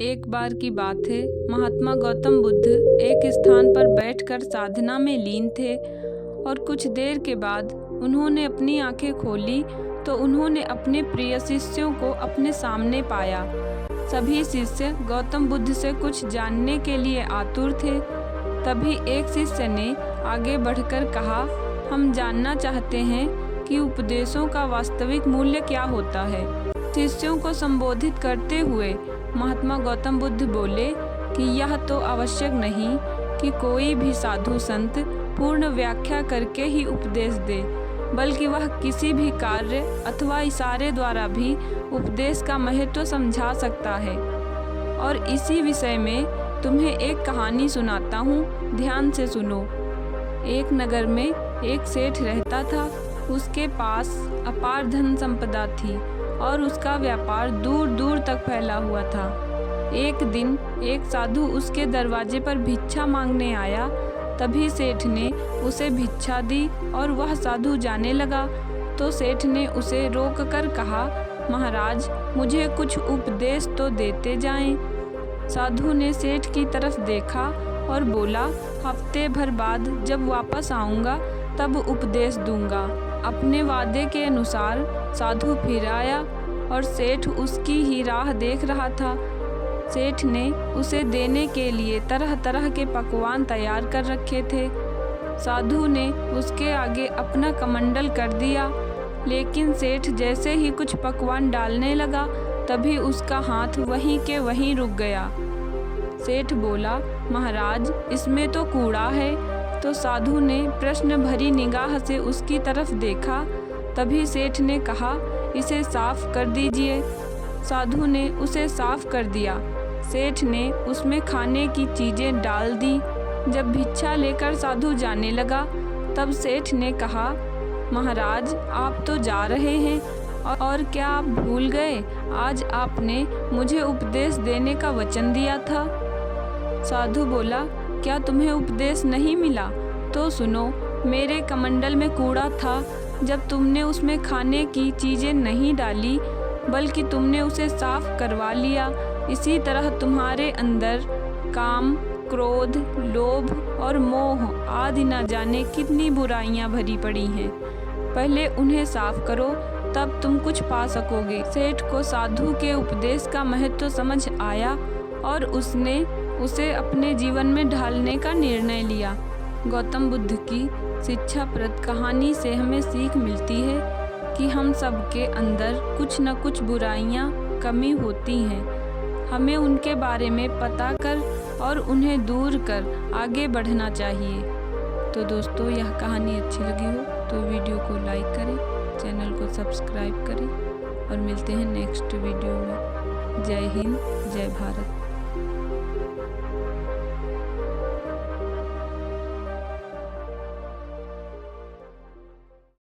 एक बार की बात है, महात्मा गौतम बुद्ध एक स्थान पर बैठकर साधना में लीन थे और कुछ देर के बाद उन्होंने अपनी आंखें खोली तो उन्होंने अपने प्रिय शिष्यों को अपने सामने पाया। सभी शिष्य गौतम बुद्ध से कुछ जानने के लिए आतुर थे। तभी एक शिष्य ने आगे बढ़कर कहा, हम जानना चाहते हैं कि उपदेशों का वास्तविक मूल्य क्या होता है। शिष्यों को संबोधित करते हुए महात्मा गौतम बुद्ध बोले कि यह तो आवश्यक नहीं कि कोई भी साधु संत पूर्ण व्याख्या करके ही उपदेश दे, बल्कि वह किसी भी कार्य अथवा इशारे द्वारा भी उपदेश का महत्व समझा सकता है। और इसी विषय में तुम्हें एक कहानी सुनाता हूँ, ध्यान से सुनो। एक नगर में एक सेठ रहता था। उसके पास अपार धन संपदा थी और उसका व्यापार दूर दूर तक फैला हुआ था। एक दिन एक साधु उसके दरवाजे पर भिक्षा मांगने आया। तभी सेठ ने उसे भिक्षा दी और वह साधु जाने लगा तो सेठ ने उसे रोककर कहा, महाराज, मुझे कुछ उपदेश तो देते जाएं। साधु ने सेठ की तरफ देखा और बोला, हफ्ते भर बाद जब वापस आऊँगा तब उपदेश दूंगा। अपने वादे के अनुसार साधु फिर आया और सेठ उसकी ही राह देख रहा था। सेठ ने उसे देने के लिए तरह तरह के पकवान तैयार कर रखे थे। साधु ने उसके आगे अपना कमंडल कर दिया, लेकिन सेठ जैसे ही कुछ पकवान डालने लगा तभी उसका हाथ वहीं के वहीं रुक गया। सेठ बोला, महाराज, इसमें तो कूड़ा है। तो साधु ने प्रश्न भरी निगाह से उसकी तरफ देखा। तभी सेठ ने कहा, इसे साफ कर दीजिए। साधु ने उसे साफ कर दिया। सेठ ने उसमें खाने की चीज़ें डाल दी। जब भिक्षा लेकर साधु जाने लगा तब सेठ ने कहा, महाराज, आप तो जा रहे हैं और क्या आप भूल गए, आज आपने मुझे उपदेश देने का वचन दिया था। साधु बोला, क्या तुम्हें उपदेश नहीं मिला? तो सुनो, मेरे कमंडल में कूड़ा था। जब तुमने उसमें खाने की चीज़ें नहीं डाली बल्कि तुमने उसे साफ करवा लिया। इसी तरह तुम्हारे अंदर काम, क्रोध, लोभ और मोह आदि न जाने कितनी बुराइयां भरी पड़ी हैं। पहले उन्हें साफ करो, तब तुम कुछ पा सकोगे। सेठ को साधु के उपदेश का महत्व समझ आया और उसने उसे अपने जीवन में ढालने का निर्णय लिया। गौतम बुद्ध की शिक्षाप्रद कहानी से हमें सीख मिलती है कि हम सबके अंदर कुछ न कुछ बुराइयां, कमी होती हैं। हमें उनके बारे में पता कर और उन्हें दूर कर आगे बढ़ना चाहिए। तो दोस्तों, यह कहानी अच्छी लगी हो तो वीडियो को लाइक करें, चैनल को सब्सक्राइब करें और मिलते हैं नेक्स्ट वीडियो में। जय हिंद, जय भारत।